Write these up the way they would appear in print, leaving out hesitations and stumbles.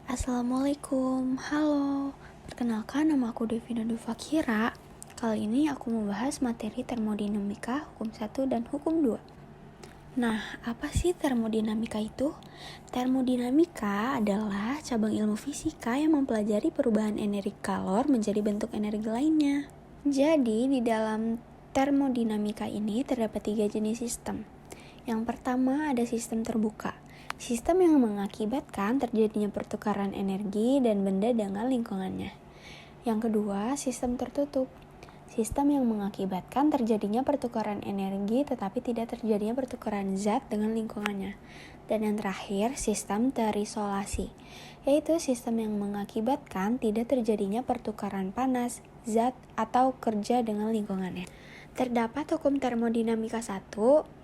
Assalamualaikum, halo. Perkenalkan, nama aku Devina Dufakira. Kali ini aku membahas materi termodinamika, hukum 1 dan hukum 2. Nah, apa sih termodinamika itu? Termodinamika adalah cabang ilmu fisika yang mempelajari perubahan energi kalor menjadi bentuk energi lainnya. Jadi, di dalam termodinamika ini terdapat 3 jenis sistem. Yang pertama ada sistem terbuka. Sistem yang mengakibatkan terjadinya pertukaran energi dan benda dengan lingkungannya. Yang kedua, sistem tertutup. Sistem yang mengakibatkan terjadinya pertukaran energi tetapi tidak terjadinya pertukaran zat dengan lingkungannya. Dan yang terakhir, sistem terisolasi, yaitu sistem yang mengakibatkan tidak terjadinya pertukaran panas, zat, atau kerja dengan lingkungannya. Terdapat hukum termodinamika 1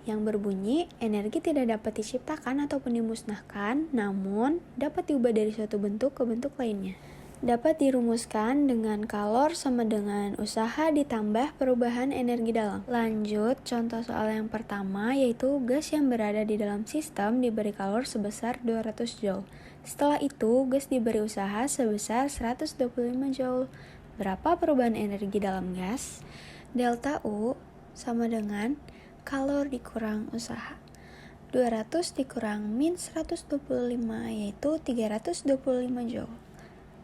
yang berbunyi energi tidak dapat diciptakan ataupun dimusnahkan, namun dapat diubah dari suatu bentuk ke bentuk lainnya. Dapat dirumuskan dengan kalor sama dengan usaha ditambah perubahan energi dalam. Lanjut, contoh soal yang pertama yaitu gas yang berada di dalam sistem diberi kalor sebesar 200 Joule. Setelah itu, gas diberi usaha sebesar 125 Joule. Berapa perubahan energi dalam gas? Delta U sama dengan kalor dikurang usaha. 200 dikurang min 125 yaitu 325 Joule.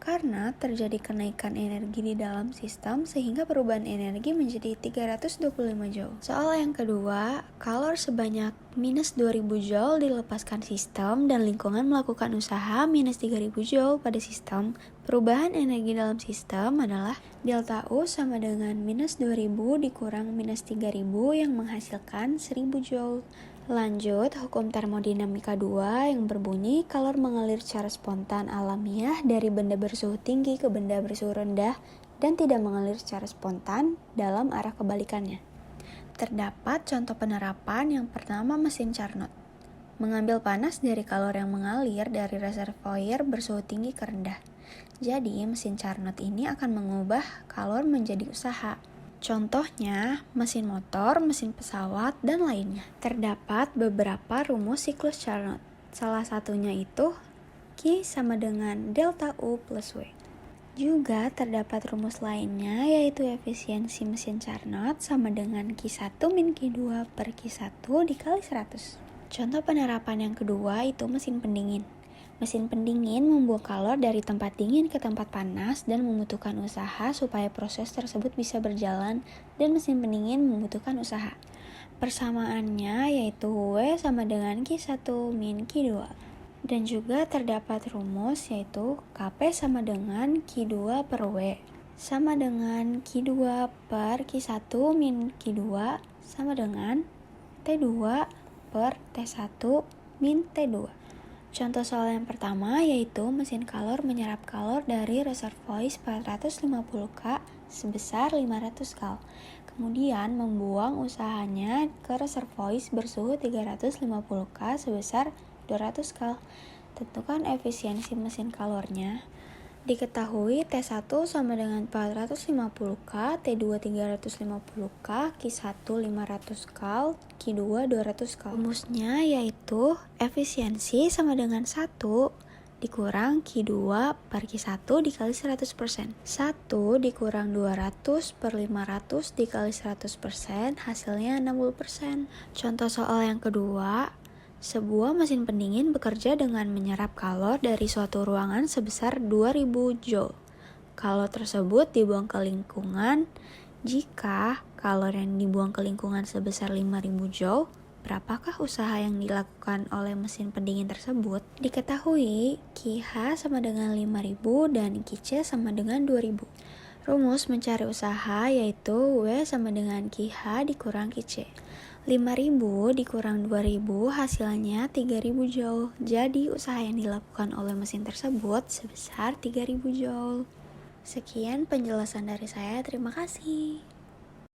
Karena terjadi kenaikan energi di dalam sistem sehingga perubahan energi menjadi 325 Joule. Soal yang kedua, kalor sebanyak minus 2000 Joule dilepaskan sistem dan lingkungan melakukan usaha minus 3000 Joule pada sistem. Perubahan energi dalam sistem adalah delta U sama dengan minus 2000 dikurang minus 3000 yang menghasilkan 1000 Joule. Lanjut, hukum termodinamika 2 yang berbunyi kalor mengalir secara spontan alamiah dari benda bersuhu tinggi ke benda bersuhu rendah dan tidak mengalir secara spontan dalam arah kebalikannya. Terdapat contoh penerapan yang pertama mesin Carnot. Mengambil panas dari kalor yang mengalir dari reservoir bersuhu tinggi ke rendah. Jadi, mesin Carnot ini akan mengubah kalor menjadi usaha. Contohnya, mesin motor, mesin pesawat, dan lainnya. Terdapat beberapa rumus siklus Carnot. Salah satunya itu Q sama dengan delta U plus W. Juga terdapat rumus lainnya yaitu efisiensi mesin Carnot sama dengan Q1 min Q2 per Q1 dikali 100. Contoh penerapan yang kedua itu mesin pendingin. Mesin pendingin membuang kalor dari tempat dingin ke tempat panas dan membutuhkan usaha supaya proses tersebut bisa berjalan dan mesin pendingin membutuhkan usaha. Persamaannya yaitu W sama dengan Q1 min Q2. Dan juga terdapat rumus yaitu Kp sama dengan Q2 per W sama dengan Q2 per Q1 min Q2 sama dengan T2 per T1 min T2. Contoh soal yang pertama yaitu mesin kalor menyerap kalor dari reservoir 450K sebesar 500 kal. Kemudian membuang usahanya ke reservoir bersuhu 350K sebesar 200 kal. Tentukan efisiensi mesin kalornya. Diketahui T1 sama dengan 450K, T2 350K, Q1 500 kal, Q2 200 kal. Rumusnya yaitu efisiensi sama dengan 1 dikurang Q2 per Q1 dikali 100%. 1 dikurang 200 per 500 dikali 100% hasilnya 60%. Contoh soal yang kedua, sebuah mesin pendingin bekerja dengan menyerap kalor dari suatu ruangan sebesar 2000 Joule. Kalor tersebut dibuang ke lingkungan. Jika kalor yang dibuang ke lingkungan sebesar 5000 Joule, berapakah usaha yang dilakukan oleh mesin pendingin tersebut? Diketahui QH sama dengan 5000 dan QC sama dengan 2000. Rumus mencari usaha yaitu W sama dengan QH dikurang QC. 5000 dikurang 2000 hasilnya 3000 Joule. Jadi usaha yang dilakukan oleh mesin tersebut sebesar 3000 Joule. Sekian penjelasan dari saya, terima kasih.